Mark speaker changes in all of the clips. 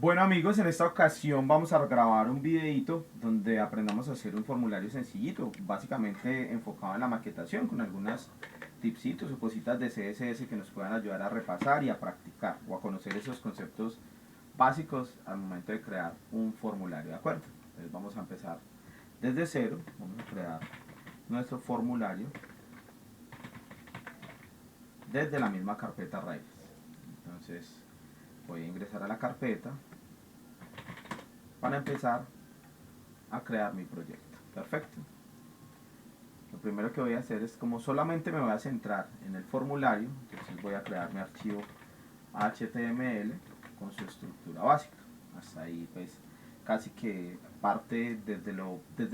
Speaker 1: Bueno amigos, en esta ocasión vamos a grabar un videito donde aprendamos a hacer un formulario sencillito, básicamente enfocado en la maquetación con algunas tipsitos o cositas de CSS que nos puedan ayudar a repasar y a practicar o a conocer esos conceptos básicos al momento de crear un formulario, ¿de acuerdo? Entonces vamos a empezar desde cero, vamos a crear nuestro formulario desde la misma carpeta raíz. Entonces voy a ingresar a la carpeta para empezar a crear mi proyecto. Perfecto. Lo primero que voy a hacer es, como solamente me voy a centrar en el formulario, entonces voy a crear mi archivo HTML con su estructura básica. Hasta ahí pues casi que parte desde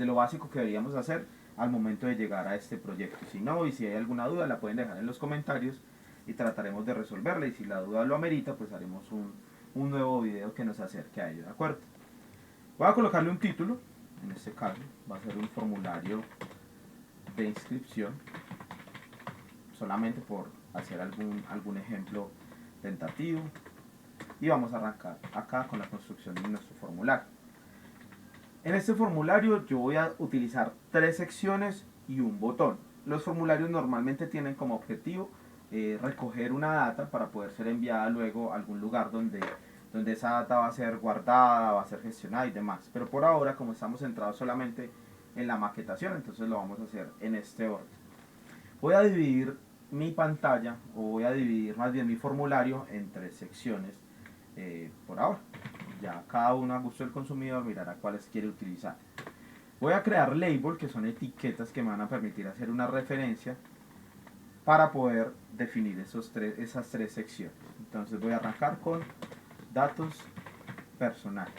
Speaker 1: lo básico que deberíamos hacer al momento de llegar a este proyecto. Si no, y si hay alguna duda, la pueden dejar en los comentarios y trataremos de resolverla, y si la duda lo amerita, pues haremos un nuevo video que nos acerque a ello, ¿de acuerdo? Voy a colocarle un título, en este caso va a ser un formulario de inscripción, solamente por hacer algún ejemplo tentativo, y vamos a arrancar acá con la construcción de nuestro formulario. En este formulario yo voy a utilizar 3 secciones y un botón. Los formularios normalmente tienen como objetivo recoger una data para poder ser enviada luego a algún lugar donde esa data va a ser guardada, va a ser gestionada y demás. Pero por ahora, como estamos centrados solamente en la maquetación, entonces lo vamos a hacer en este orden. Voy a dividir mi pantalla, o voy a dividir más bien mi formulario en 3 secciones por ahora. Ya cada uno a gusto del consumidor mirará cuáles quiere utilizar. Voy a crear label, que son etiquetas que me van a permitir hacer una referencia para poder definir esas 3 secciones. Entonces voy a arrancar con datos personales.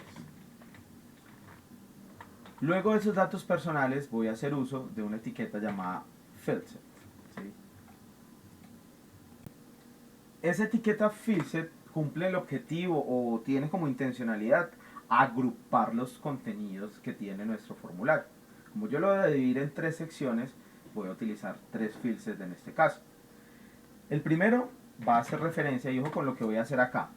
Speaker 1: Luego de esos datos personales voy a hacer uso de una etiqueta llamada fieldset. ¿Sí? Esa etiqueta fieldset cumple el objetivo o tiene como intencionalidad agrupar los contenidos que tiene nuestro formulario. Como yo lo voy a dividir en 3 secciones, voy a utilizar 3 fieldsets en este caso. El primero va a hacer referencia, y ojo con lo que voy a hacer acá.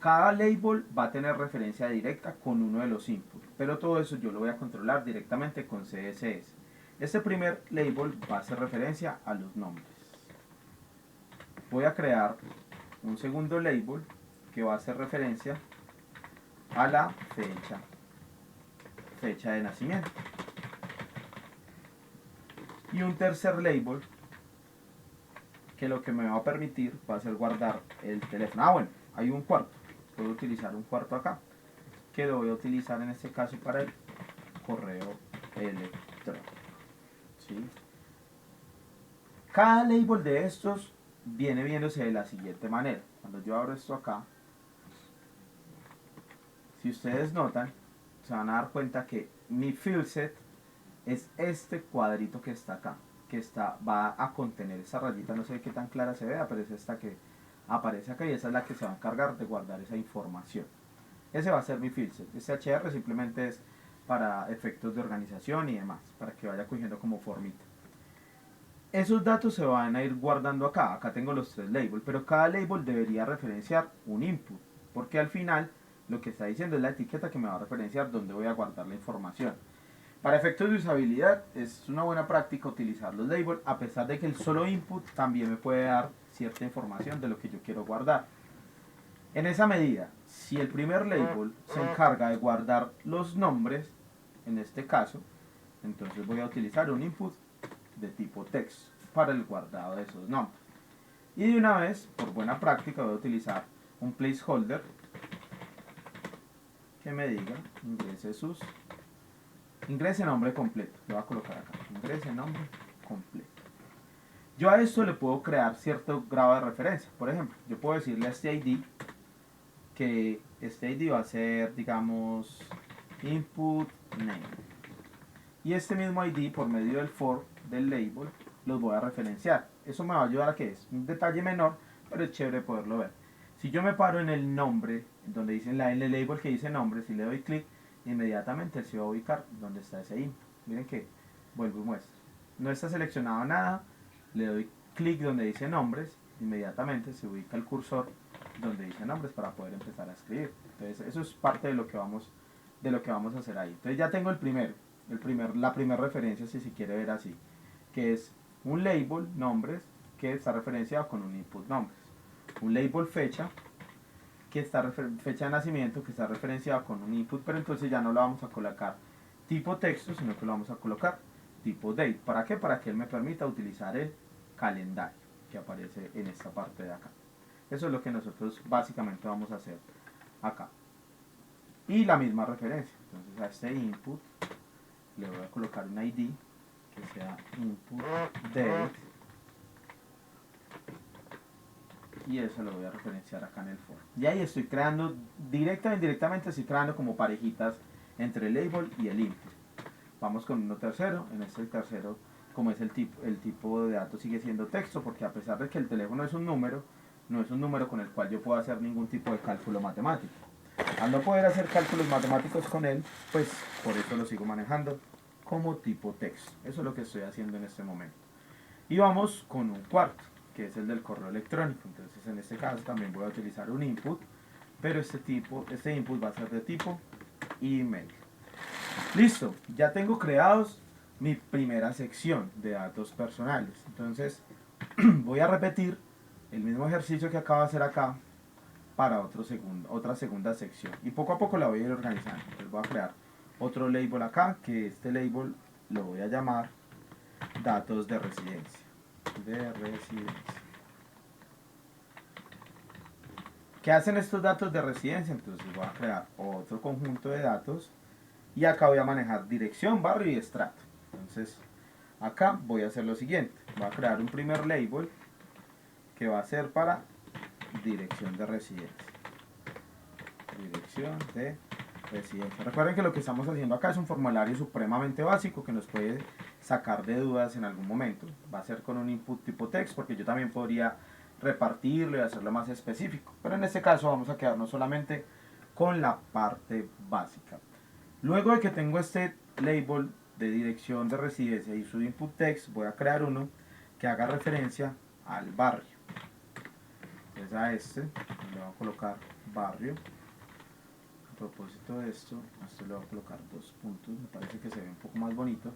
Speaker 1: Cada label va a tener referencia directa con uno de los inputs, pero todo eso yo lo voy a controlar directamente con CSS. Este primer label va a hacer referencia a los nombres. Voy a crear un segundo label que va a hacer referencia a la fecha de nacimiento. Y un tercer label que lo que me va a permitir va a ser guardar el teléfono. Bueno, hay un cuarto. Puedo utilizar un cuarto acá, que lo voy a utilizar en este caso para el correo electrónico. ¿Sí? Cada label de estos viene viéndose de la siguiente manera. Cuando yo abro esto acá, si ustedes notan, se van a dar cuenta que mi fieldset es este cuadrito que está acá, va a contener esa rayita, no sé qué tan clara se vea, pero es esta que aparece acá, y esa es la que se va a encargar de guardar esa información. Ese va a ser mi fieldset. Este HR simplemente es para efectos de organización y demás, para que vaya cogiendo como formita. Esos datos se van a ir guardando acá. Acá tengo los 3 labels, pero cada label debería referenciar un input, porque al final lo que está diciendo es la etiqueta que me va a referenciar dónde voy a guardar la información. Para efectos de usabilidad es una buena práctica utilizar los labels, a pesar de que el solo input también me puede dar cierta información de lo que yo quiero guardar. En esa medida, si el primer label se encarga de guardar los nombres, en este caso, entonces voy a utilizar un input de tipo text para el guardado de esos nombres. Y de una vez, por buena práctica, voy a utilizar un placeholder que me diga ingrese nombre completo. Lo voy a colocar acá, ingrese nombre completo. Yo a esto le puedo crear cierto grado de referencia. Por ejemplo, yo puedo decirle a este ID que este ID va a ser, digamos, input name. Y este mismo ID, por medio del for del label, los voy a referenciar. Eso me va a ayudar a que es un detalle menor, pero es chévere poderlo ver. Si yo me paro en el nombre, donde dice en el label que dice nombre, si le doy clic, inmediatamente él se va a ubicar donde está ese input. Miren que vuelvo y muestro. No está seleccionado nada, le doy clic donde dice nombres, inmediatamente se ubica el cursor donde dice nombres para poder empezar a escribir. Entonces eso es parte de lo que vamos a hacer ahí. Entonces ya tengo la primera referencia, si se quiere ver así, que es un label nombres que está referenciado con un input nombres, un label fecha que está fecha de nacimiento que está referenciado con un input, pero entonces ya no lo vamos a colocar tipo texto, sino que lo vamos a colocar tipo date. ¿Para qué? Para que él me permita utilizar el calendario que aparece en esta parte de acá. Eso es lo que nosotros básicamente vamos a hacer acá. Y la misma referencia. Entonces a este input le voy a colocar un ID que sea input date. Y eso lo voy a referenciar acá en el for. Y ahí estoy creando, directa o indirectamente estoy creando como parejitas entre el label y el input. Vamos con uno tercero. En este tercero, como es el tipo de datos sigue siendo texto, porque a pesar de que el teléfono es un número, no es un número con el cual yo pueda hacer ningún tipo de cálculo matemático. Al no poder hacer cálculos matemáticos con él, pues por eso lo sigo manejando como tipo texto. Eso es lo que estoy haciendo en este momento. Y vamos con un cuarto, que es el del correo electrónico. Entonces en este caso también voy a utilizar un input, pero este input va a ser de tipo email. Listo, ya tengo creados mi primera sección de datos personales. Entonces voy a repetir el mismo ejercicio que acabo de hacer acá para otra segunda sección. Y poco a poco la voy a ir organizando. Entonces voy a crear otro label acá, que este label lo voy a llamar datos de residencia. ¿Qué hacen estos datos de residencia? Entonces voy a crear otro conjunto de datos y acá voy a manejar dirección, barrio y estrato. Entonces acá voy a hacer lo siguiente. Voy a crear un primer label que va a ser para dirección de residencia. Dirección de residencia. Recuerden que lo que estamos haciendo acá es un formulario supremamente básico que nos puede sacar de dudas en algún momento. Va a ser con un input tipo text, porque yo también podría repartirlo y hacerlo más específico, pero en este caso vamos a quedarnos solamente con la parte básica. Luego de que tengo este label de dirección de residencia y su input text, voy a crear uno que haga referencia al barrio. Entonces a este le voy a colocar barrio. A propósito de esto le voy a colocar 2 puntos, me parece que se ve un poco más bonito.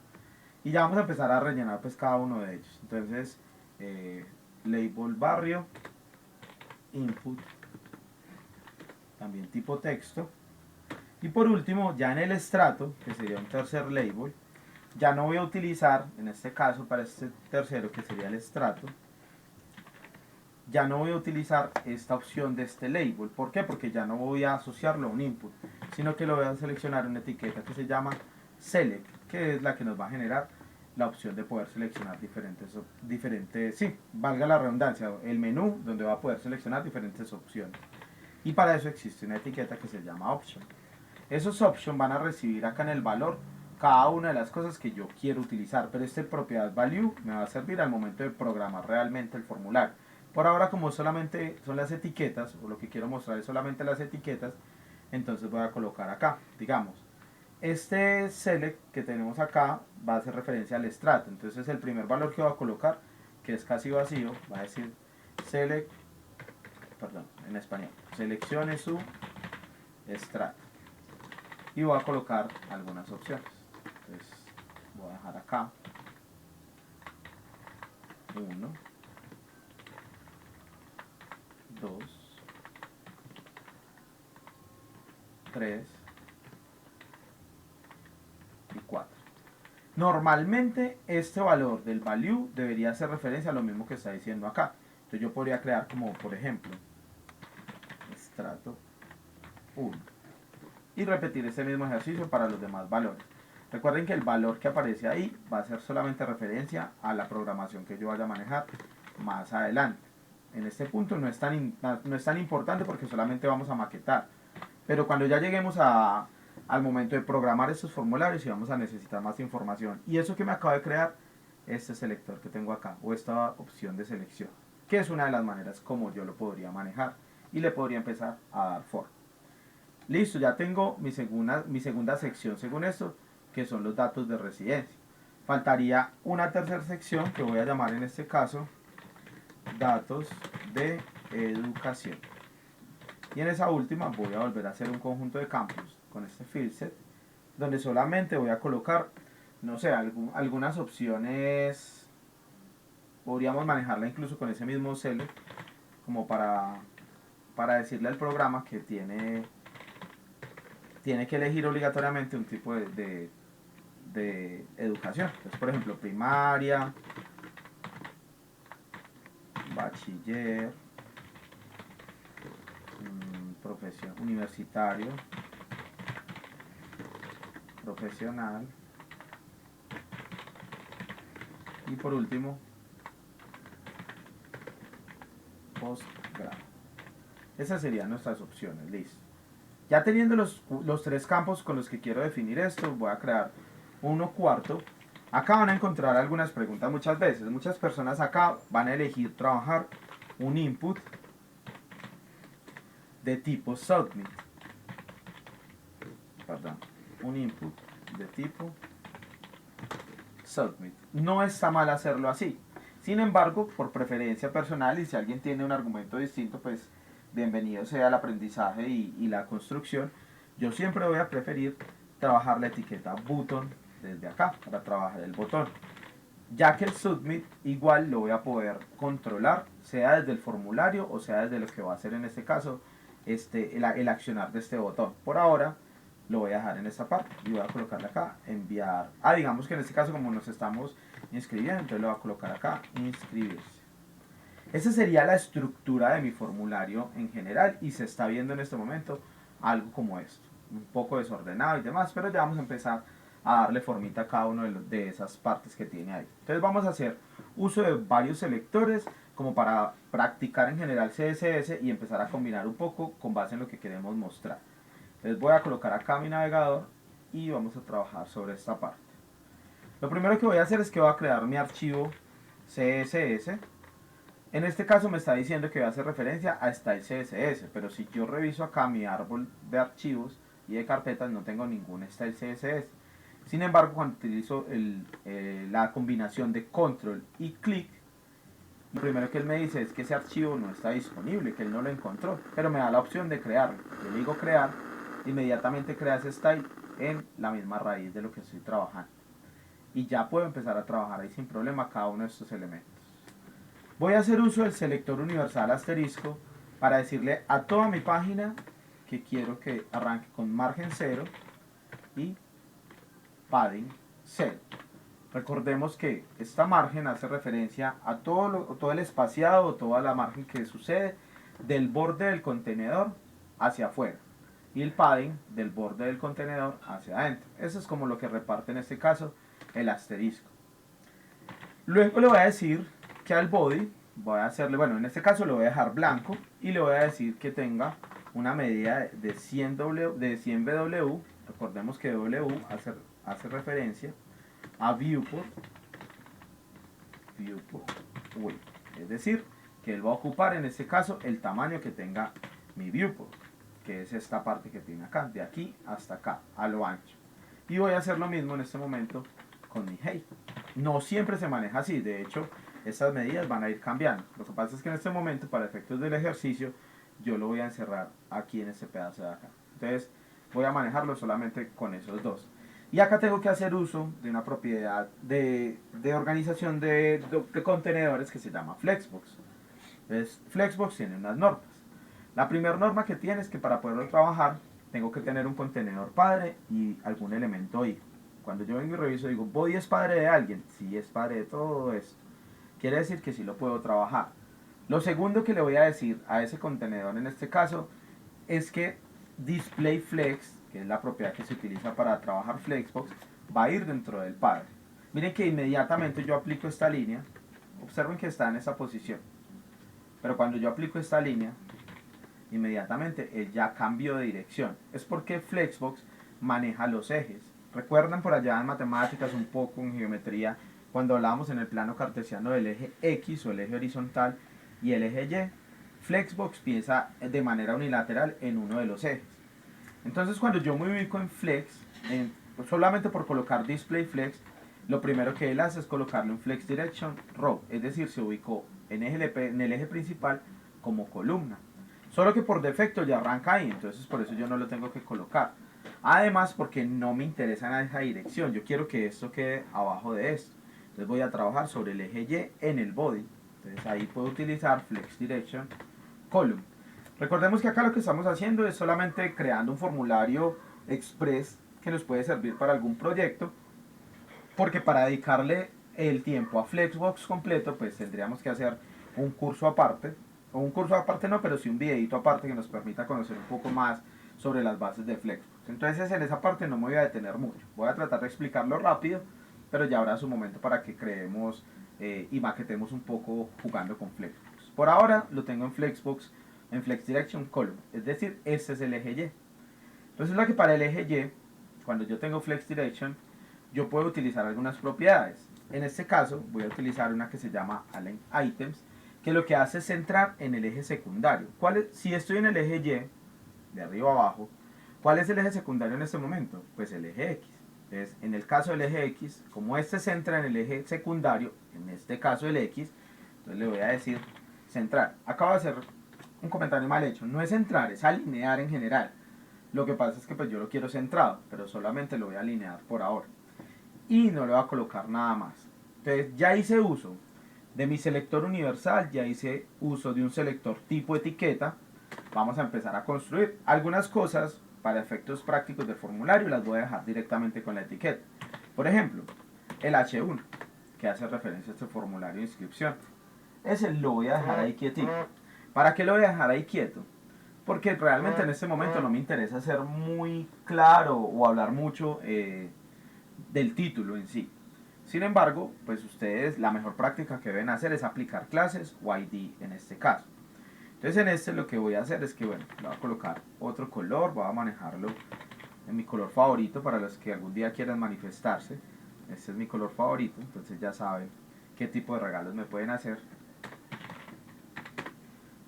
Speaker 1: Y ya vamos a empezar a rellenar pues cada uno de ellos. Entonces label barrio, input, también tipo texto. Y por último, ya en el estrato, que sería un tercer label, ya no voy a utilizar, en este caso para este tercero que sería el estrato, ya no voy a utilizar esta opción de este label. ¿Por qué? Porque ya no voy a asociarlo a un input, sino que lo voy a seleccionar una etiqueta que se llama select, que es la que nos va a generar la opción de poder seleccionar diferentes, sí, valga la redundancia, el menú donde va a poder seleccionar diferentes opciones. Y para eso existe una etiqueta que se llama option. Esos options van a recibir acá en el valor cada una de las cosas que yo quiero utilizar, pero este propiedad value me va a servir al momento de programar realmente el formulario. Por ahora, como solamente son las etiquetas, o lo que quiero mostrar es solamente las etiquetas, entonces voy a colocar acá, digamos, este select que tenemos acá va a hacer referencia al estrato. Entonces el primer valor que voy a colocar, que es casi vacío, va a decir select, perdón, en español, seleccione su estrato. Y voy a colocar algunas opciones. Entonces voy a dejar acá 1, 2, 3 y 4. Normalmente este valor del value debería hacer referencia a lo mismo que está diciendo acá. Entonces yo podría crear como, por ejemplo, estrato 1 y repetir ese mismo ejercicio para los demás valores. Recuerden que el valor que aparece ahí va a ser solamente referencia a la programación que yo vaya a manejar más adelante. En este punto no es tan importante porque solamente vamos a maquetar. Pero cuando ya lleguemos al momento de programar estos formularios y vamos a necesitar más información. Y eso que me acabo de crear, este selector que tengo acá, o esta opción de selección, que es una de las maneras como yo lo podría manejar y le podría empezar a dar forma. Listo, ya tengo mi segunda sección según esto, que son los datos de residencia. Faltaría una tercera sección que voy a llamar en este caso datos de educación. Y en esa última voy a volver a hacer un conjunto de campos con este field set, donde solamente voy a colocar, no sé, algunas opciones. Podríamos manejarla incluso con ese mismo select, como para decirle al programa que tiene que elegir obligatoriamente un tipo de educación. Entonces, por ejemplo, primaria, bachiller, profesión, universitario, profesional y por último postgrado. Esas serían nuestras opciones, listo. Ya teniendo los tres campos con los que quiero definir esto, voy a crear uno cuarto. Acá van a encontrar algunas preguntas muchas veces. Muchas personas acá van a elegir trabajar un input de tipo submit. Perdón, un input de tipo submit. No está mal hacerlo así. Sin embargo, por preferencia personal, y si alguien tiene un argumento distinto, pues bienvenido sea el aprendizaje y la construcción. Yo siempre voy a preferir trabajar la etiqueta button desde acá, para trabajar el botón. Ya que el submit igual lo voy a poder controlar, sea desde el formulario o sea desde lo que va a hacer en este caso el accionar de este botón. Por ahora lo voy a dejar en esta parte y voy a colocarle acá, enviar. Digamos que en este caso como nos estamos inscribiendo, entonces lo voy a colocar acá, inscribirse. Esa sería la estructura de mi formulario en general y se está viendo en este momento algo como esto. Un poco desordenado y demás, pero ya vamos a empezar a darle formita a cada una de esas partes que tiene ahí. Entonces vamos a hacer uso de varios selectores como para practicar en general CSS y empezar a combinar un poco con base en lo que queremos mostrar. Entonces voy a colocar acá mi navegador y vamos a trabajar sobre esta parte. Lo primero que voy a hacer es que voy a crear mi archivo CSS. En este caso me está diciendo que voy a hacer referencia a style CSS, pero si yo reviso acá mi árbol de archivos y de carpetas no tengo ningún style CSS. Sin embargo, cuando utilizo la combinación de control y clic, lo primero que él me dice es que ese archivo no está disponible, que él no lo encontró, pero me da la opción de crearlo. Yo le digo crear, inmediatamente crea ese style en la misma raíz de lo que estoy trabajando. Y ya puedo empezar a trabajar ahí sin problema cada uno de estos elementos. Voy a hacer uso del selector universal asterisco para decirle a toda mi página que quiero que arranque con margen 0 y padding 0. Recordemos que esta margen hace referencia a todo el espaciado o toda la margen que sucede del borde del contenedor hacia afuera y el padding del borde del contenedor hacia adentro. Eso es como lo que reparte en este caso el asterisco. Luego le voy a decir que al body voy a hacerle, bueno, en este caso lo voy a dejar blanco y le voy a decir que tenga una medida de 100 BW. Recordemos que W hace referencia a viewport width, es decir, que él va a ocupar en este caso el tamaño que tenga mi viewport, que es esta parte que tiene acá, de aquí hasta acá, a lo ancho. Y voy a hacer lo mismo en este momento con mi height. No siempre se maneja así, de hecho estas medidas van a ir cambiando. Lo que pasa es que en este momento, para efectos del ejercicio, yo lo voy a encerrar aquí en este pedazo de acá. Entonces voy a manejarlo solamente con esos dos. Y acá tengo que hacer uso de una propiedad de organización de contenedores que se llama Flexbox. Entonces Flexbox tiene unas normas. La primera norma que tiene es que para poderlo trabajar tengo que tener un contenedor padre y algún elemento hijo. Cuando yo vengo y reviso digo, ¿body es padre de alguien? Sí, es padre de todo esto. Quiere decir que sí lo puedo trabajar. Lo segundo que le voy a decir a ese contenedor en este caso es que displayFlex, que es la propiedad que se utiliza para trabajar Flexbox, va a ir dentro del padre. Miren que inmediatamente yo aplico esta línea, observen que está en esa posición, pero cuando yo aplico esta línea, inmediatamente él ya cambió de dirección. Es porque Flexbox maneja los ejes. Recuerdan por allá en matemáticas, un poco en geometría, cuando hablábamos en el plano cartesiano del eje X o el eje horizontal y el eje Y. Flexbox piensa de manera unilateral en uno de los ejes. Entonces cuando yo me ubico en Flex, solamente por colocar displayFlex, lo primero que él hace es colocarle un Flex Direction Row, es decir, se ubicó en el eje principal como columna. Solo que por defecto ya arranca ahí, entonces por eso yo no lo tengo que colocar. Además porque no me interesa en esa dirección, yo quiero que esto quede abajo de esto. Entonces voy a trabajar sobre el eje Y en el body. Entonces ahí puedo utilizar Flex Direction Column. Recordemos que acá lo que estamos haciendo es solamente creando un formulario express que nos puede servir para algún proyecto, porque para dedicarle el tiempo a Flexbox completo pues tendríamos que hacer un curso aparte, o un curso aparte no, pero sí un videito aparte que nos permita conocer un poco más sobre las bases de Flexbox. Entonces en esa parte no me voy a detener mucho, voy a tratar de explicarlo rápido, pero ya habrá su momento para que creemos y maquetemos un poco jugando con Flexbox. Por ahora lo tengo en Flexbox, en Flex Direction Column, es decir, este es el eje Y. Resulta que para el eje Y, cuando yo tengo Flex Direction, yo puedo utilizar algunas propiedades. En este caso voy a utilizar una que se llama Align Items, que lo que hace es centrar en el eje secundario. Si estoy en el eje Y, de arriba a abajo, ¿cuál es el eje secundario en este momento? Pues el eje X. Entonces, en el caso del eje X, como este centra en el eje secundario, en este caso el X, entonces le voy a decir centrar. Acabo de hacer un comentario mal hecho. No es centrar, es alinear en general. Lo que pasa es que pues yo lo quiero centrado, pero solamente lo voy a alinear por ahora. Y no le voy a colocar nada más. Entonces ya hice uso de mi selector universal, ya hice uso de un selector tipo etiqueta. Vamos a empezar a construir algunas cosas para efectos prácticos del formulario, las voy a dejar directamente con la etiqueta. Por ejemplo, el H1, que hace referencia a este formulario de inscripción. Ese lo voy a dejar ahí quietito. ¿Para qué lo voy a dejar ahí quieto? Porque realmente en este momento no me interesa ser muy claro o hablar mucho del título en sí. Sin embargo, pues ustedes la mejor práctica que deben hacer es aplicar clases o ID en este caso. Entonces en este lo que voy a hacer es que, bueno, le voy a colocar otro color, voy a manejarlo en mi color favorito para los que algún día quieran manifestarse. Este es mi color favorito, entonces ya saben qué tipo de regalos me pueden hacer.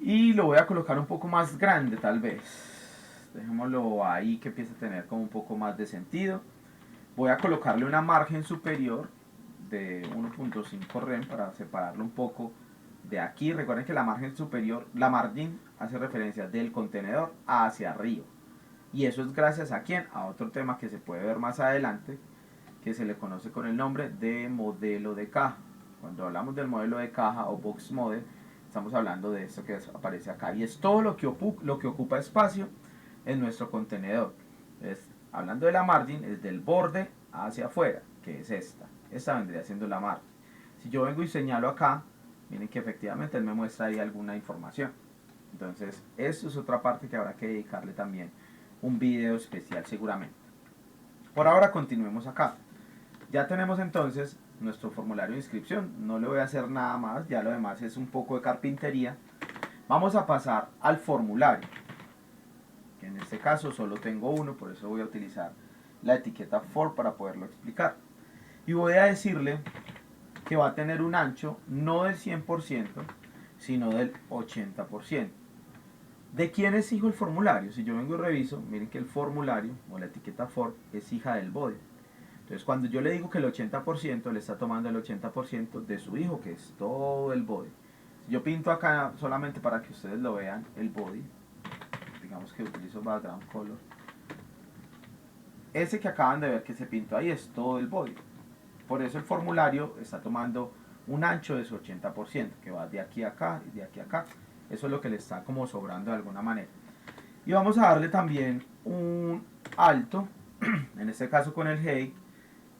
Speaker 1: Y lo voy a colocar un poco más grande tal vez. Dejémoslo ahí que empiece a tener como un poco más de sentido. Voy a colocarle una margen superior de 1.5 rem para separarlo un poco de aquí. Recuerden que la margen superior, la margin, hace referencia del contenedor hacia arriba. Y eso es gracias a quién? A otro tema que se puede ver más adelante, que se le conoce con el nombre de modelo de caja. Cuando hablamos del modelo de caja o box model, estamos hablando de esto que aparece acá. Y es todo lo que ocupa espacio en nuestro contenedor. Hablando de la margin, es del borde hacia afuera, que es esta. Esta vendría siendo la margin. Si yo vengo y señalo acá, miren que efectivamente él me muestra ahí alguna información. Entonces, esto es otra parte que habrá que dedicarle también un video especial seguramente. Por ahora continuemos acá. Ya tenemos entonces nuestro formulario de inscripción. No le voy a hacer nada más, ya lo demás es un poco de carpintería. Vamos a pasar al formulario, que en este caso solo tengo uno, por eso voy a utilizar la etiqueta for para poderlo explicar. Y voy a decirle que va a tener un ancho no del 100%, sino del 80%. ¿De quién es hijo el formulario? Si yo vengo y reviso, miren que el formulario o la etiqueta for es hija del body. Entonces cuando yo le digo que el 80%, le está tomando el 80% de su hijo, que es todo el body. Si yo pinto acá solamente para que ustedes lo vean, el body, digamos que utilizo background color, ese que acaban de ver que se pintó ahí es todo el body. Por eso el formulario está tomando un ancho de su 80%, que va de aquí a acá y de aquí a acá. Eso es lo que le está como sobrando de alguna manera. Y vamos a darle también un alto, en este caso con el height.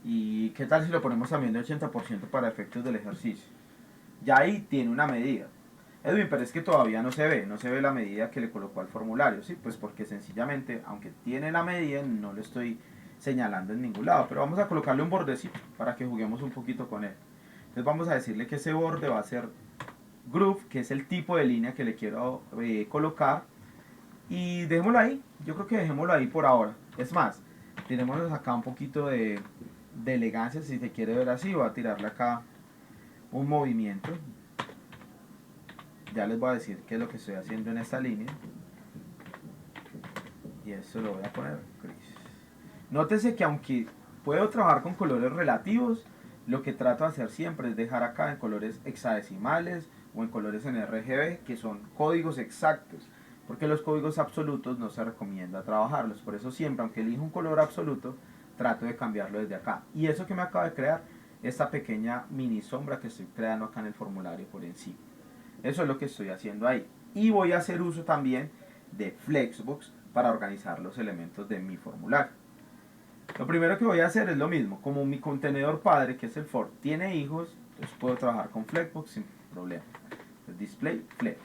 Speaker 1: Y qué tal si lo ponemos también de 80% para efectos del ejercicio. Ya ahí tiene una medida. Edwin, pero es que todavía no se ve la medida que le colocó al formulario, ¿sí? Pues porque sencillamente, aunque tiene la medida, no lo estoy señalando en ningún lado, pero vamos a colocarle un bordecito para que juguemos un poquito con él. Entonces vamos a decirle que ese borde va a ser groove, que es el tipo de línea que le quiero colocar, y dejémoslo ahí. Yo creo que dejémoslo ahí por ahora. Es más, tirémonos acá un poquito de elegancia, si se quiere ver así. Voy a tirarle acá un movimiento. Ya les voy a decir qué es lo que estoy haciendo en esta línea. Y esto lo voy a poner gris. Nótese que aunque puedo trabajar con colores relativos, lo que trato de hacer siempre es dejar acá en colores hexadecimales o en colores en RGB, que son códigos exactos porque los códigos absolutos no se recomienda trabajarlos. Por eso siempre, aunque elijo un color absoluto, trato de cambiarlo desde acá. Y eso que me acaba de crear, esta pequeña mini sombra que estoy creando acá en el formulario por encima. Eso es lo que estoy haciendo ahí. Y voy a hacer uso también de Flexbox para organizar los elementos de mi formulario. Lo primero que voy a hacer es lo mismo. Como mi contenedor padre, que es el for, tiene hijos, entonces puedo trabajar con Flexbox sin problema. Display Flex.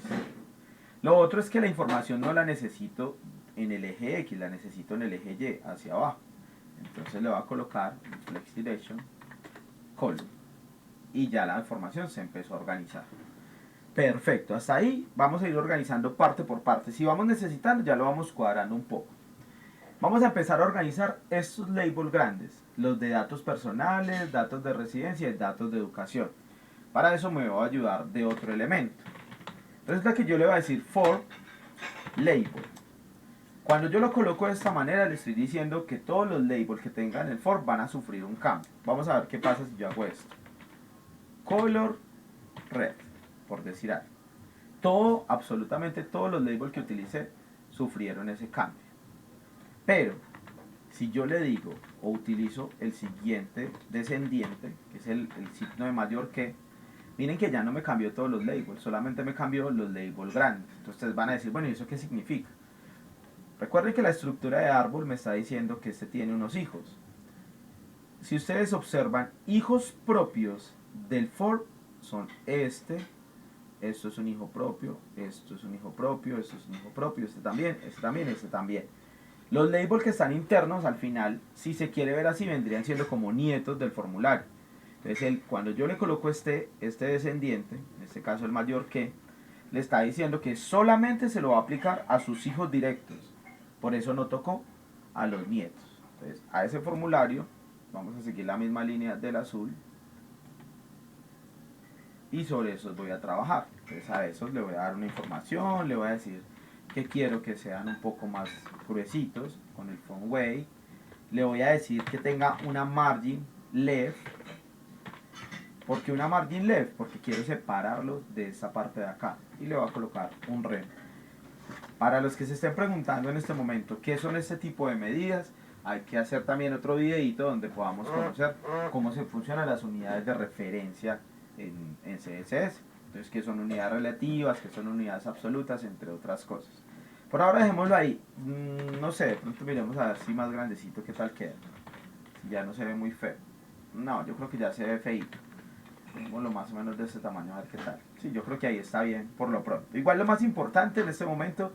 Speaker 1: Lo otro es que la información no la necesito en el eje X, la necesito en el eje Y, hacia abajo. Entonces le voy a colocar Flex Direction Column. Y ya la información se empezó a organizar. Perfecto, hasta ahí vamos a ir organizando parte por parte. Si vamos necesitando, ya lo vamos cuadrando un poco. Vamos a empezar a organizar estos labels grandes, los de datos personales, datos de residencia y datos de educación. Para eso me voy a ayudar de otro elemento. Resulta que yo le voy a decir for label. Cuando yo lo coloco de esta manera, le estoy diciendo que todos los labels que tengan el for van a sufrir un cambio. Vamos a ver qué pasa si yo hago esto. Color red, por decir algo. Todo, absolutamente todos los labels que utilicé sufrieron ese cambio. Pero, si yo le digo o utilizo el siguiente descendiente, que es el signo de mayor que, miren que ya no me cambió todos los labels, solamente me cambió los labels grandes. Entonces ustedes van a decir, bueno, ¿y eso qué significa? Recuerden que la estructura de árbol me está diciendo que este tiene unos hijos. Si ustedes observan, hijos propios del for son esto es un hijo propio, esto es un hijo propio, esto es un hijo propio, este también, este también, este también. Los labels que están internos al final, si se quiere ver así, vendrían siendo como nietos del formulario. Entonces, cuando yo le coloco este descendiente, en este caso el mayor que, le está diciendo que solamente se lo va a aplicar a sus hijos directos. Por eso no tocó a los nietos. Entonces, a ese formulario, vamos a seguir la misma línea del azul. Y sobre esos voy a trabajar. Entonces, a esos le voy a dar una información, le voy a decir que quiero que sean un poco más gruesitos con el font weight. Le voy a decir que tenga una margin left. ¿Por qué una margin left? Porque quiero separarlos de esta parte de acá. Y le voy a colocar un rem. Para los que se estén preguntando en este momento qué son este tipo de medidas, hay que hacer también otro videito donde podamos conocer cómo se funcionan las unidades de referencia en CSS. Entonces, qué son unidades relativas, qué son unidades absolutas, entre otras cosas. Por ahora dejémoslo ahí. No sé, de pronto miremos a ver si más grandecito qué tal queda. Si ya no se ve muy feo. No, yo creo que ya se ve feito. Pongámoslo más o menos de este tamaño a ver qué tal. Sí, yo creo que ahí está bien por lo pronto. Igual lo más importante en este momento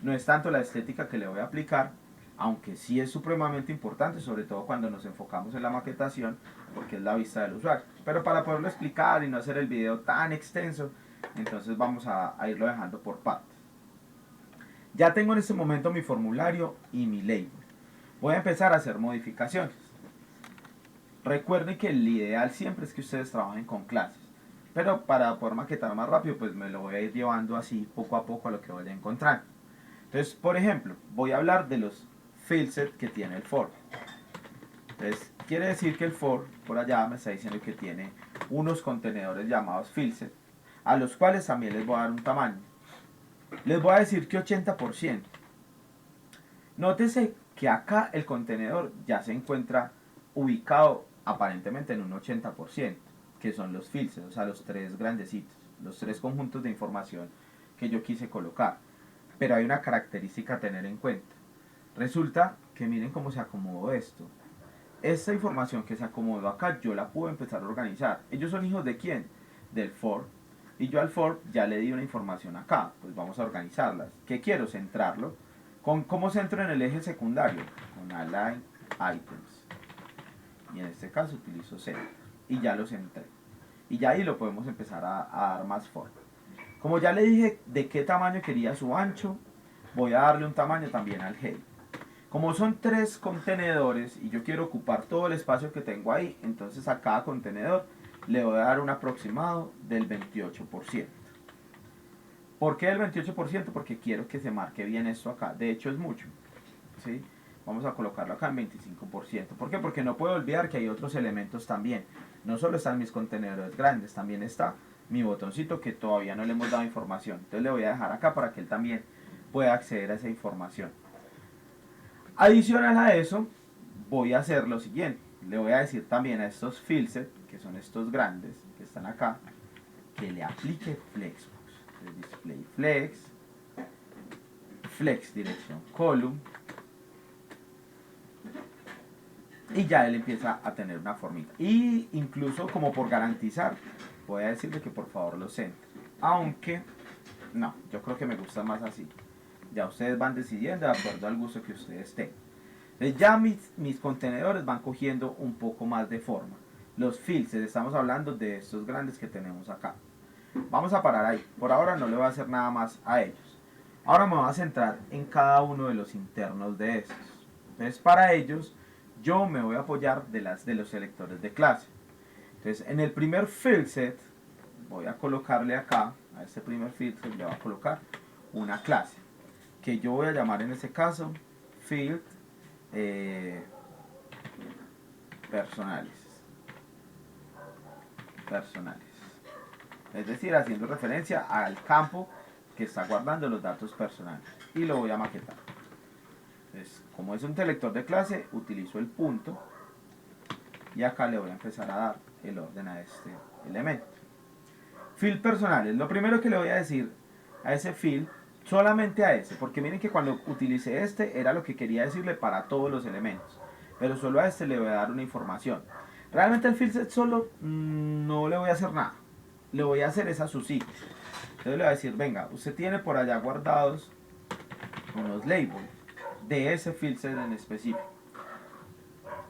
Speaker 1: no es tanto la estética que le voy a aplicar, aunque sí es supremamente importante, sobre todo cuando nos enfocamos en la maquetación, porque es la vista del usuario. Pero para poderlo explicar y no hacer el video tan extenso, entonces vamos a irlo dejando por partes. Ya tengo en este momento mi formulario y mi label. Voy a empezar a hacer modificaciones. Recuerden que el ideal siempre es que ustedes trabajen con clases, pero para poder maquetar más rápido, pues me lo voy a ir llevando así poco a poco a lo que vaya a encontrar. Entonces, por ejemplo, voy a hablar de los fieldset que tiene el for. Entonces, quiere decir que el for, por allá, me está diciendo que tiene unos contenedores llamados fieldset, a los cuales también les voy a dar un tamaño. Les voy a decir que 80%. Nótese que acá el contenedor ya se encuentra ubicado aparentemente en un 80%, que son los fieldset, o sea, los tres grandecitos, los tres conjuntos de información que yo quise colocar. Pero hay una característica a tener en cuenta. Resulta que miren cómo se acomodó esto. Esta información que se acomodó acá, yo la puedo empezar a organizar. ¿Ellos son hijos de quién? Del for. Y yo al for ya le di una información acá. Pues vamos a organizarlas. ¿Qué quiero? Centrarlo. ¿Cómo centro en el eje secundario? Con Align Items. Y en este caso utilizo Center. Y ya lo centré. Y ya ahí lo podemos empezar a dar más forma. Como ya le dije de qué tamaño quería su ancho, voy a darle un tamaño también al head. Como son tres contenedores y yo quiero ocupar todo el espacio que tengo ahí, entonces a cada contenedor le voy a dar un aproximado del 28%. ¿Por qué el 28%? Porque quiero que se marque bien esto acá. De hecho es mucho, ¿sí? Vamos a colocarlo acá en 25%. ¿Por qué? Porque no puedo olvidar que hay otros elementos también. No solo están mis contenedores grandes, también está mi botoncito que todavía no le hemos dado información. Entonces le voy a dejar acá para que él también pueda acceder a esa información. Adicional a eso, voy a hacer lo siguiente. Le voy a decir también a estos fieldset, que son estos grandes que están acá, que le aplique Flexbox. Entonces, display flex, flex dirección column, y ya él empieza a tener una formita. Y incluso como por garantizar, voy a decirle que por favor lo centre. Aunque, no, yo creo que me gusta más así. Ya ustedes van decidiendo de acuerdo al gusto que ustedes tengan. Entonces ya mis contenedores van cogiendo un poco más de forma. Los filters, estamos hablando de estos grandes que tenemos acá. Vamos a parar ahí. Por ahora no le voy a hacer nada más a ellos. Ahora me voy a centrar en cada uno de los internos de estos. Entonces para ellos yo me voy a apoyar de los selectores de clase. Entonces en el primer field set voy a colocarle acá, a este primer field set le voy a colocar una clase que yo voy a llamar en este caso field personales. Es decir, haciendo referencia al campo que está guardando los datos personales. Y lo voy a maquetar. Entonces, como es un selector de clase, utilizo el punto. Y acá le voy a empezar a dar el orden a este elemento. Field personales. Lo primero que le voy a decir a ese field, solamente a ese. Porque miren que cuando utilicé este, era lo que quería decirle para todos los elementos. Pero solo a este le voy a dar una información. Realmente el field set solo no le voy a hacer nada. Le voy a hacer es a sus hijos. Entonces le voy a decir, venga, usted tiene por allá guardados unos labels de ese field set en específico.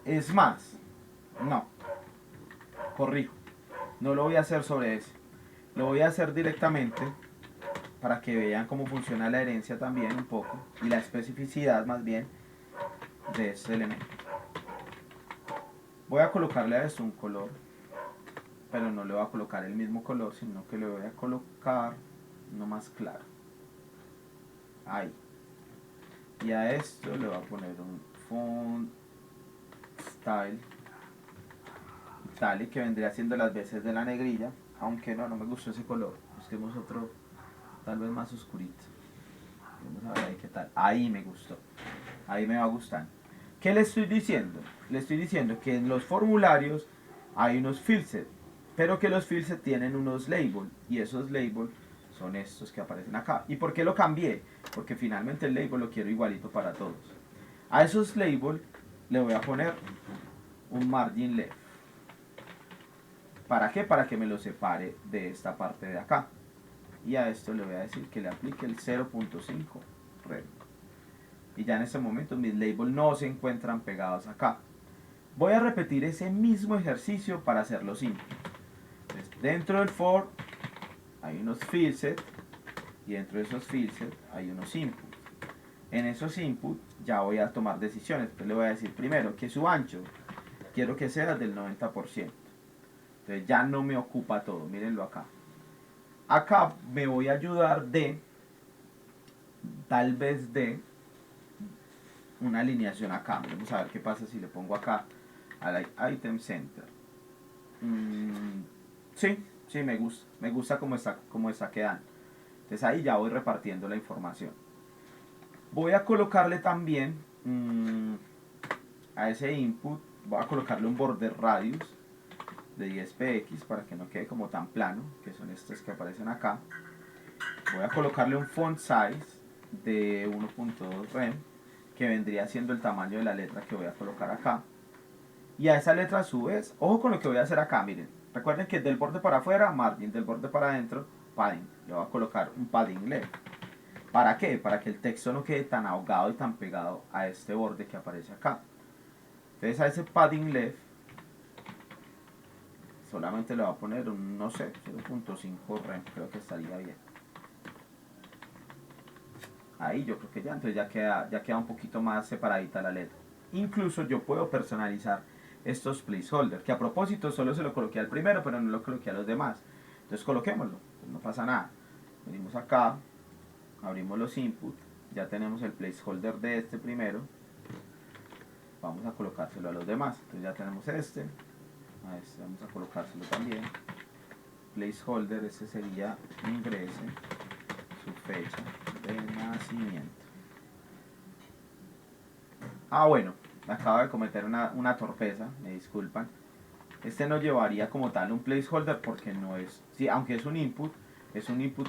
Speaker 1: Es más, no, corrijo, no lo voy a hacer sobre ese. Lo voy a hacer directamente para que vean cómo funciona la herencia también un poco y la especificidad más bien de este elemento. Voy a colocarle a esto un color, pero no le voy a colocar el mismo color, sino que le voy a colocar uno más claro. Ahí. Y a esto le voy a poner un font style italic, que vendría siendo las veces de la negrilla, aunque no me gustó ese color. Busquemos otro tal vez más oscurito. Vamos a ver ahí qué tal. Ahí me gustó. Ahí me va gustando. ¿Qué le estoy diciendo? Le estoy diciendo que en los formularios hay unos fieldset, pero que los fieldset tienen unos labels, y esos labels son estos que aparecen acá. ¿Y por qué lo cambié? Porque finalmente el label lo quiero igualito para todos. A esos labels le voy a poner un margin left. ¿Para qué? Para que me lo separe de esta parte de acá. Y a esto le voy a decir que le aplique el 0.5 red. Y ya en este momento mis labels no se encuentran pegados acá. Voy a repetir ese mismo ejercicio para hacerlo simple. Entonces, dentro del for hay unos fieldset, y dentro de esos fieldset hay unos inputs. En esos inputs ya voy a tomar decisiones. Entonces le voy a decir primero que su ancho quiero que sea del 90%. Entonces ya no me ocupa todo, mírenlo acá. Acá me voy a ayudar tal vez de una alineación acá. Vamos a ver qué pasa si le pongo acá al item center. Sí, me gusta cómo está quedando. Entonces ahí ya voy repartiendo la información. Voy a colocarle también a ese input, voy a colocarle un border radius de 10 px para que no quede como tan plano, que son estos que aparecen acá. Voy a colocarle un font size de 1.2 rem, que vendría siendo el tamaño de la letra que voy a colocar acá. Y a esa letra a su vez, ojo con lo que voy a hacer acá, miren. Recuerden que del borde para afuera, margin, del borde para adentro, padding. Le voy a colocar un padding left. ¿Para qué? Para que el texto no quede tan ahogado y tan pegado a este borde que aparece acá. Entonces a ese padding left solamente le voy a poner un, no sé, 0.5 rem, creo que estaría bien. Ahí yo creo que ya, entonces ya queda un poquito más separadita la letra. Incluso yo puedo personalizar estos placeholders, que a propósito solo se lo coloqué al primero, pero no lo coloqué a los demás. Entonces coloquémoslo, pues no pasa nada. Venimos acá, abrimos los inputs, ya tenemos el placeholder de este primero. Vamos a colocárselo a los demás. Entonces ya tenemos a este vamos a colocárselo también. Placeholder, este sería ingrese su fecha de nacimiento. Ah, bueno, acabo de cometer una torpeza, me disculpan. Este no llevaría como tal un placeholder porque no es, sí, aunque es un input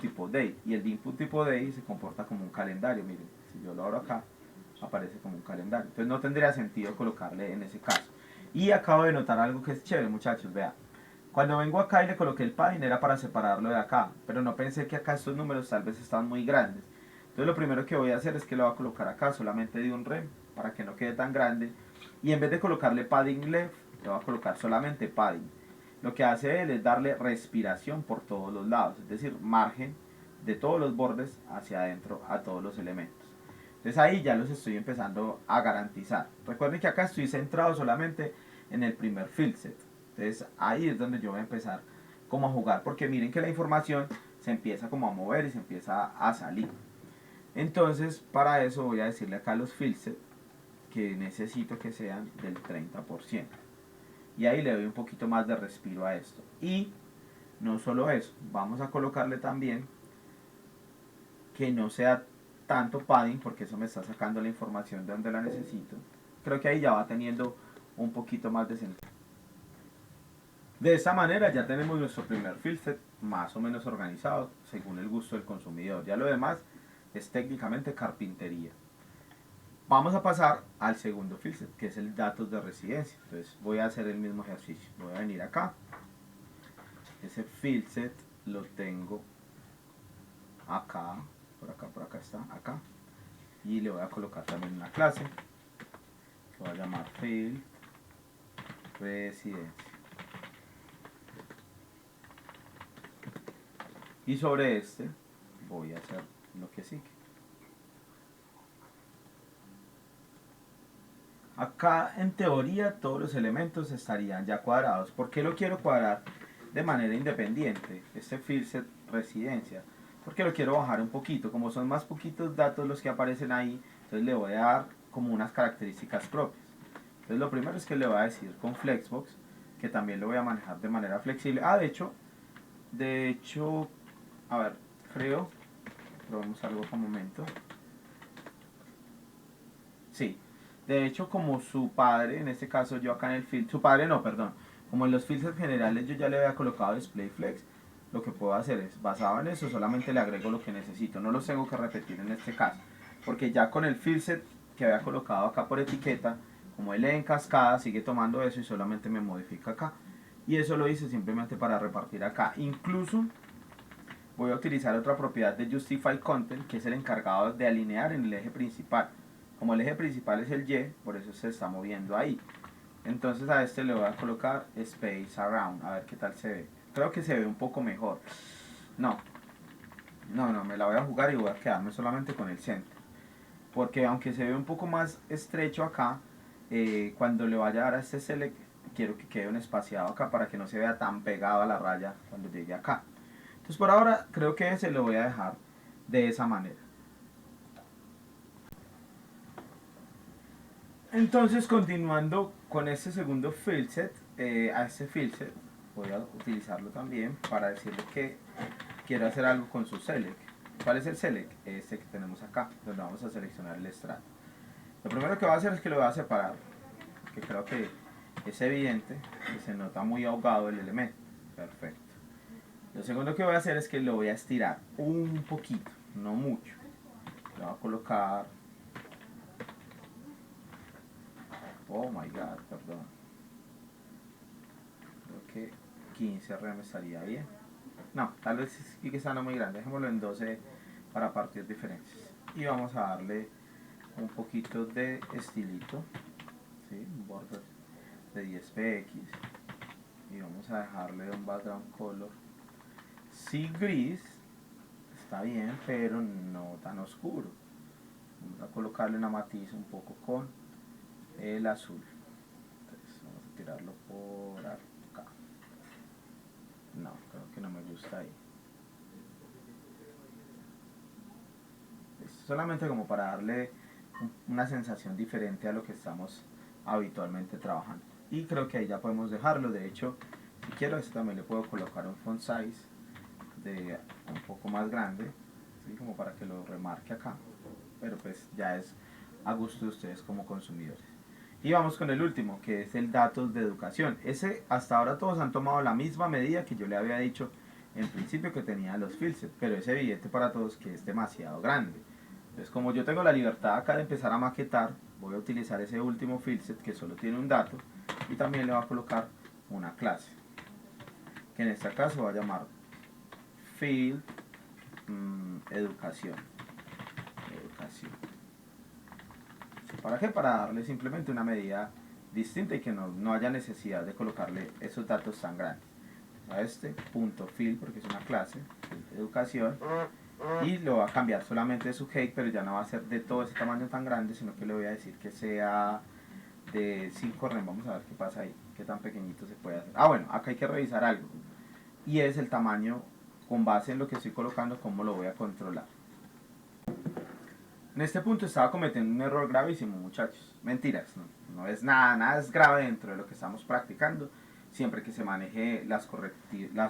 Speaker 1: tipo day, y el input tipo day se comporta como un calendario. Miren, si yo lo abro acá, aparece como un calendario. Entonces no tendría sentido colocarle en ese caso. Y acabo de notar algo que es chévere, muchachos, vean. Cuando vengo acá y le coloqué el padding era para separarlo de acá, pero no pensé que acá estos números tal vez estaban muy grandes. Entonces lo primero que voy a hacer es que lo voy a colocar acá solamente de un rem para que no quede tan grande. Y en vez de colocarle padding left, le voy a colocar solamente padding. Lo que hace él es darle respiración por todos los lados, es decir, margen de todos los bordes hacia adentro a todos los elementos. Entonces ahí ya los estoy empezando a garantizar. Recuerden que acá estoy centrado solamente en el primer field set. Entonces ahí es donde yo voy a empezar como a jugar, porque miren que la información se empieza como a mover y se empieza a salir. Entonces para eso voy a decirle acá a los field set que necesito que sean del 30%. Y ahí le doy un poquito más de respiro a esto. Y no solo eso, vamos a colocarle también que no sea tanto padding, porque eso me está sacando la información de donde la necesito. Creo que ahí ya va teniendo un poquito más de sentido. De esta manera ya tenemos nuestro primer field set más o menos organizado según el gusto del consumidor. Ya lo demás es técnicamente carpintería. Vamos a pasar al segundo field set, que es el datos de residencia. Entonces voy a hacer el mismo ejercicio. Voy a venir acá. Ese field set lo tengo acá, por acá está, acá. Y le voy a colocar también una clase que voy a llamar field residencia. Y sobre este voy a hacer lo que sigue. Acá en teoría todos los elementos estarían ya cuadrados. ¿Por qué lo quiero cuadrar de manera independiente? Este field set residencia. Porque lo quiero bajar un poquito. Como son más poquitos datos los que aparecen ahí, entonces le voy a dar como unas características propias. Entonces lo primero es que le voy a decir con Flexbox, que también lo voy a manejar de manera flexible. Ah, de hecho, a ver, creo, probemos algo por un momento. Sí, de hecho como su padre, en este caso yo acá en el field, su padre no, perdón, como en los fields generales yo ya le había colocado display flex, lo que puedo hacer es, basado en eso, solamente le agrego lo que necesito, no los tengo que repetir en este caso, porque ya con el field set que había colocado acá por etiqueta, como él en cascada sigue tomando eso y solamente me modifica acá, y eso lo hice simplemente para repartir acá. Incluso voy a utilizar otra propiedad de Justify Content, que es el encargado de alinear en el eje principal. Como el eje principal es el Y, por eso se está moviendo ahí. Entonces a este le voy a colocar Space Around, a ver qué tal se ve. Creo que se ve un poco mejor. No, me la voy a jugar y voy a quedarme solamente con el center. Porque aunque se ve un poco más estrecho acá, cuando le vaya a dar a este select, quiero que quede un espaciado acá para que no se vea tan pegado a la raya cuando llegue acá. Entonces por ahora creo que ese lo voy a dejar de esa manera. Entonces continuando con este segundo field set, a este field set voy a utilizarlo también para decirle que quiero hacer algo con su select. ¿Cuál es el select? Este que tenemos acá, donde vamos a seleccionar el estrato. Lo primero que voy a hacer es que lo voy a separar, que creo que es evidente que se nota muy ahogado el elemento. Perfecto. Lo segundo que voy a hacer es que lo voy a estirar un poquito, no mucho. Lo voy a colocar. Oh my god, perdón. Creo que 15 rem estaría bien. No, tal vez sí que está no muy grande. Dejémoslo en 12 para partidos diferentes. Y vamos a darle un poquito de estilito. ¿Sí? Un border de 10px. Y vamos a dejarle un background color. Sí, gris. Está bien, pero no tan oscuro. Vamos a colocarle una matiz un poco con el azul. Entonces vamos a tirarlo por acá. No, creo que no me gusta ahí. Solamente como para darle una sensación diferente a lo que estamos habitualmente trabajando. Y creo que ahí ya podemos dejarlo. De hecho, si quiero, esto también le puedo colocar un font size de un poco más grande ¿sí? Como para que lo remarque acá, pero pues ya es a gusto de ustedes como consumidores. Y vamos con el último, que es el datos de educación. Ese hasta ahora todos han tomado la misma medida que yo le había dicho en principio que tenía los filters, pero es evidente para todos que es demasiado grande. Entonces, como yo tengo la libertad acá de empezar a maquetar, voy a utilizar ese último filset que solo tiene un dato y también le voy a colocar una clase, que en este caso va a llamar field educación. ¿Para qué? Para darle simplemente una medida distinta y que no haya necesidad de colocarle esos datos tan grandes. A este punto field, porque es una clase, educación, y lo va a cambiar solamente de su height, pero ya no va a ser de todo ese tamaño tan grande, sino que le voy a decir que sea de 5 rem. Vamos a ver qué pasa ahí, qué tan pequeñito se puede hacer. Ah, bueno, acá hay que revisar algo, y es el tamaño con base en lo que estoy colocando, cómo lo voy a controlar. En este punto estaba cometiendo un error gravísimo, muchachos. Mentiras, no es nada es grave dentro de lo que estamos practicando, siempre que se maneje las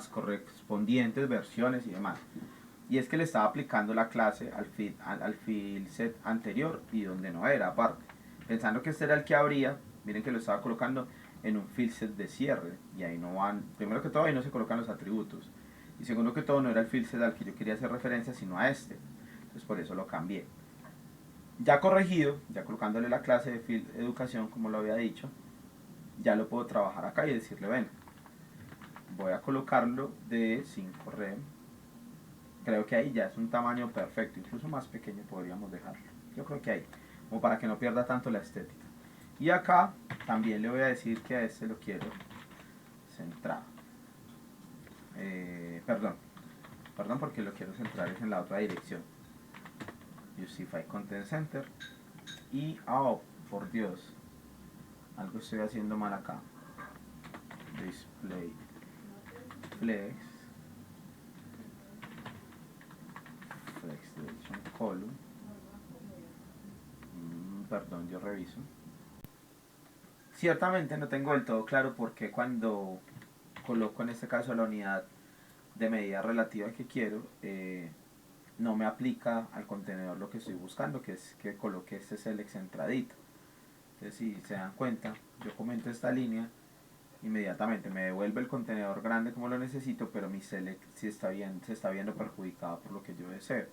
Speaker 1: correspondientes versiones y demás. Y es que le estaba aplicando la clase al field set anterior y donde no era, aparte. Pensando que este era el que abría, miren que lo estaba colocando en un field set de cierre. Y ahí no van, primero que todo, ahí no se colocan los atributos. Y segundo que todo, no era el field set al que yo quería hacer referencia, sino a este. Entonces por eso lo cambié. Ya corregido, ya colocándole la clase de field educación como lo había dicho, ya lo puedo trabajar acá y decirle, ven, voy a colocarlo de 5 rem. Creo que ahí ya es un tamaño perfecto, incluso más pequeño podríamos dejarlo. Yo creo que ahí, como para que no pierda tanto la estética. Y acá también le voy a decir que a este lo quiero centrado. Perdón porque lo quiero centrar es en la otra dirección. Justify Content Center. Y, oh, por Dios, algo estoy haciendo mal acá. Display flex direction column. Perdón, yo reviso. Ciertamente no tengo del todo claro por qué cuando coloco en este caso la unidad de medida relativa que quiero, no me aplica al contenedor lo que estoy buscando, que es que coloque este select centradito. Entonces, si se dan cuenta, yo comento esta línea, inmediatamente me devuelve el contenedor grande como lo necesito, pero mi select sí se está viendo perjudicado por lo que yo deseo.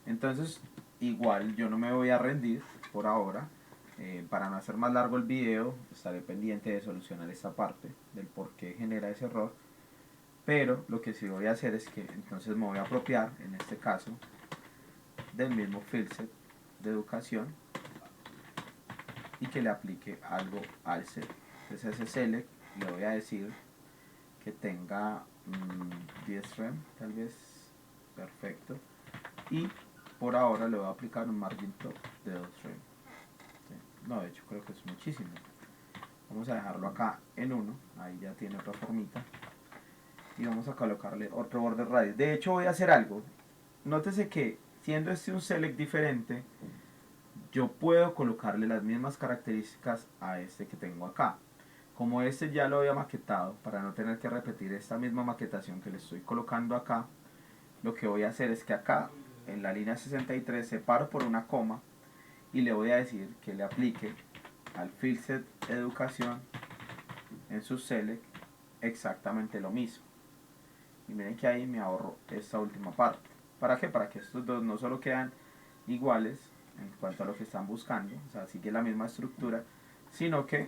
Speaker 1: Entonces, igual yo no me voy a rendir por ahora. Para no hacer más largo el video, estaré pendiente de solucionar esta parte del por qué genera ese error. Pero lo que sí voy a hacer es que entonces me voy a apropiar, en este caso, del mismo filset de educación y que le aplique algo al select. Entonces a ese select le voy a decir que tenga 10 rem, tal vez, perfecto. Y por ahora le voy a aplicar un margin top de 2 rem. ¿Sí? No, de hecho creo que es muchísimo. Vamos a dejarlo acá en 1, ahí ya tiene otra formita. Y vamos a colocarle otro border radius. De hecho voy a hacer algo. Nótese que siendo este un select diferente, yo puedo colocarle las mismas características a este que tengo acá. Como este ya lo había maquetado, para no tener que repetir esta misma maquetación que le estoy colocando acá, lo que voy a hacer es que acá, en la línea 63, separo por una coma y le voy a decir que le aplique al filset educación en su select exactamente lo mismo. Y miren que ahí me ahorro esta última parte. ¿Para qué? Para que estos dos no solo quedan iguales en cuanto a lo que están buscando, o sea, sigue la misma estructura, sino que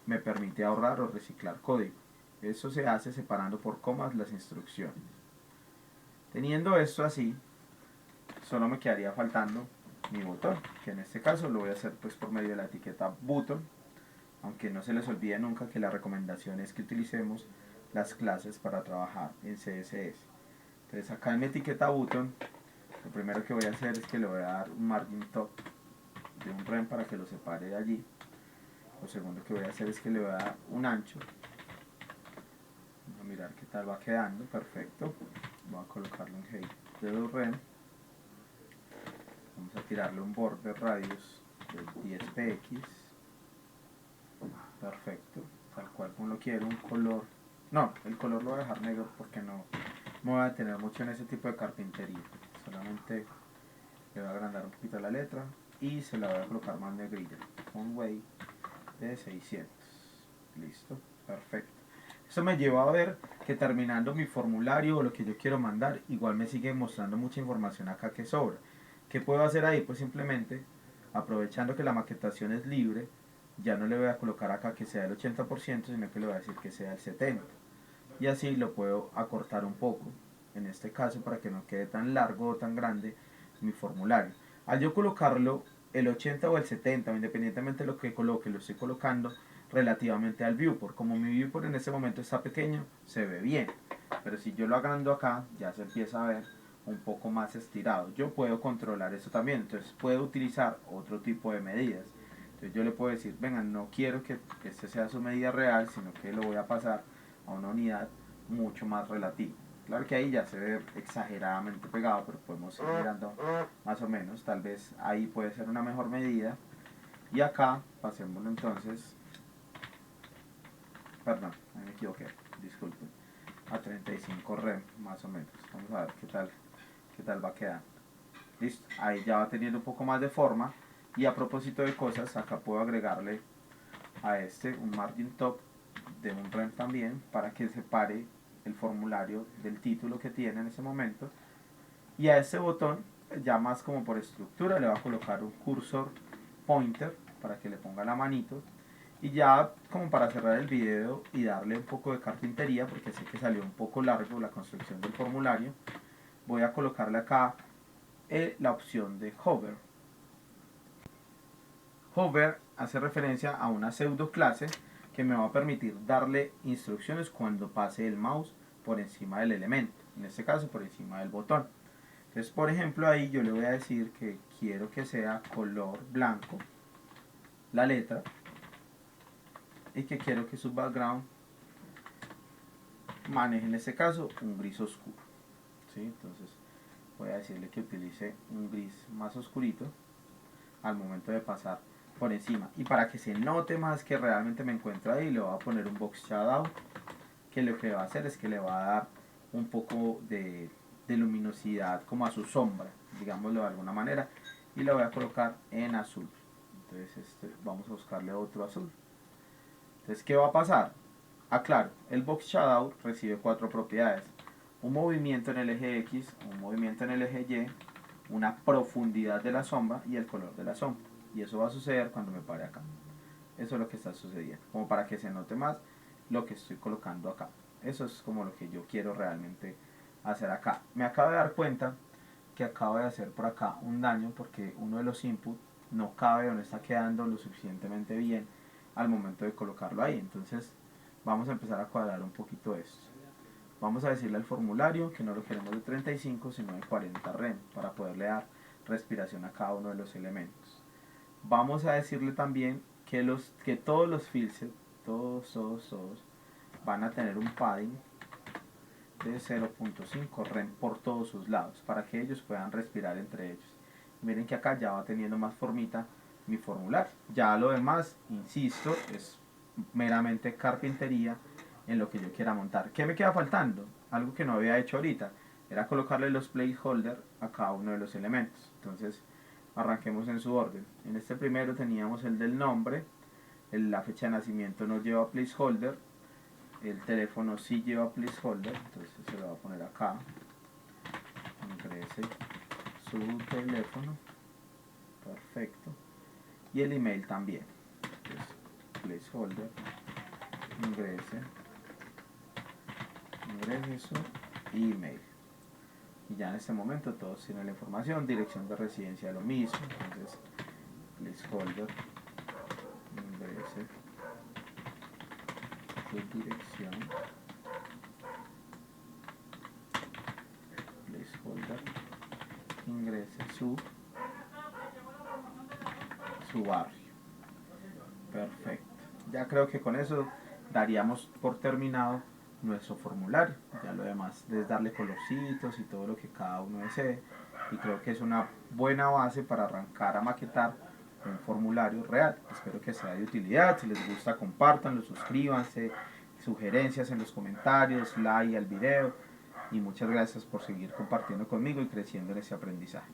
Speaker 1: me permite ahorrar o reciclar código. Eso se hace separando por comas las instrucciones. Teniendo esto así, solo me quedaría faltando mi botón, que en este caso lo voy a hacer pues por medio de la etiqueta button, aunque no se les olvide nunca que la recomendación es que utilicemos las clases para trabajar en CSS. Entonces acá en mi etiqueta button, lo primero que voy a hacer es que le voy a dar un margin top de un rem para que lo separe de allí. Lo segundo que voy a hacer es que le voy a dar un ancho. Vamos a mirar qué tal va quedando, perfecto. Voy a colocarle un height de 2 rem. Vamos a tirarle un border radius de 10 px. Perfecto, tal cual como lo quiero, un color. No, el color lo voy a dejar negro porque no me voy a detener mucho en ese tipo de carpintería. solamente le voy a agrandar un poquito la letra y se la voy a colocar más negrilla, un weight de 600. Listo, perfecto. Eso me lleva a ver que terminando mi formulario o lo que yo quiero mandar, igual me sigue mostrando mucha información acá que sobra. ¿Qué puedo hacer ahí? Pues simplemente, aprovechando que la maquetación es libre, ya no le voy a colocar acá que sea el 80%, sino que le voy a decir que sea el 70%. Y así lo puedo acortar un poco, en este caso para que no quede tan largo o tan grande mi formulario. Al yo colocarlo el 80 o el 70, independientemente de lo que coloque, lo estoy colocando relativamente al viewport. Como mi viewport en este momento está pequeño, se ve bien, pero si yo lo agrando acá, ya se empieza a ver un poco más estirado. Yo puedo controlar eso también, entonces puedo utilizar otro tipo de medidas. Entonces yo le puedo decir, venga, no quiero que este sea su medida real, sino que lo voy a pasar a una unidad mucho más relativa. Claro que ahí ya se ve exageradamente pegado, pero podemos ir mirando más o menos. Tal vez ahí puede ser una mejor medida. Y acá, pasémoslo entonces, perdón, ahí me equivoqué, disculpen, a 35 rem, más o menos. Vamos a ver qué tal va quedando. Listo, ahí ya va teniendo un poco más de forma. Y a propósito de cosas, acá puedo agregarle a este un margin top de un rem también para que separe el formulario del título que tiene en ese momento. Y a este botón, ya más como por estructura, le va a colocar un cursor pointer para que le ponga la manito. Y ya como para cerrar el video y darle un poco de carpintería, porque sé que salió un poco largo la construcción del formulario, voy a colocarle acá la opción de hover. Hover hace referencia a una pseudo clase que me va a permitir darle instrucciones cuando pase el mouse por encima del elemento, en este caso por encima del botón. Entonces, por ejemplo, ahí yo le voy a decir que quiero que sea color blanco la letra y que quiero que su background maneje en este caso un gris oscuro. ¿Sí? Entonces voy a decirle que utilice un gris más oscurito al momento de pasar por encima. Y para que se note más que realmente me encuentro ahí, le voy a poner un box shadow, que lo que va a hacer es que le va a dar un poco de luminosidad como a su sombra, digámoslo de alguna manera, y lo voy a colocar en azul. Entonces vamos a buscarle otro azul. Entonces, ¿qué va a pasar? Aclaro, el box shadow recibe 4 propiedades: un movimiento en el eje X, un movimiento en el eje Y, una profundidad de la sombra y el color de la sombra. Y eso va a suceder cuando me pare acá. Eso es lo que está sucediendo, como para que se note más lo que estoy colocando acá. Eso es como lo que yo quiero realmente hacer acá. Me acabo de dar cuenta que acabo de hacer por acá un daño porque uno de los inputs no cabe o no está quedando lo suficientemente bien al momento de colocarlo ahí. Entonces vamos a empezar a cuadrar un poquito esto. Vamos a decirle al formulario que no lo queremos de 35 sino de 40 rem para poderle dar respiración a cada uno de los elementos. Vamos a decirle también que todos los filters, todos van a tener un padding de 0.5 rem por todos sus lados para que ellos puedan respirar entre ellos. Miren que acá ya va teniendo más formita mi formulario. Ya lo demás, insisto, es meramente carpintería en lo que yo quiera montar. ¿Qué me queda faltando? Algo que no había hecho ahorita era colocarle los placeholders a cada uno de los elementos. Entonces arranquemos en su orden. En este primero teníamos el del nombre, la fecha de nacimiento no lleva placeholder, el teléfono sí lleva placeholder, entonces se lo voy a poner acá, ingrese su teléfono, perfecto, y el email también. Entonces, placeholder, ingrese su email. Y ya en este momento todos tienen la información, dirección de residencia lo mismo, entonces placeholder, ingrese su dirección, placeholder, ingrese su barrio. Perfecto. Ya creo que con eso daríamos por terminado nuestro formulario. Ya lo demás es darle colorcitos y todo lo que cada uno desee. Y creo que es una buena base para arrancar a maquetar un formulario real. Espero que sea de utilidad. Si les gusta, compártanlo, suscríbanse, sugerencias en los comentarios, like al video. y muchas gracias por seguir compartiendo conmigo y creciendo en ese aprendizaje.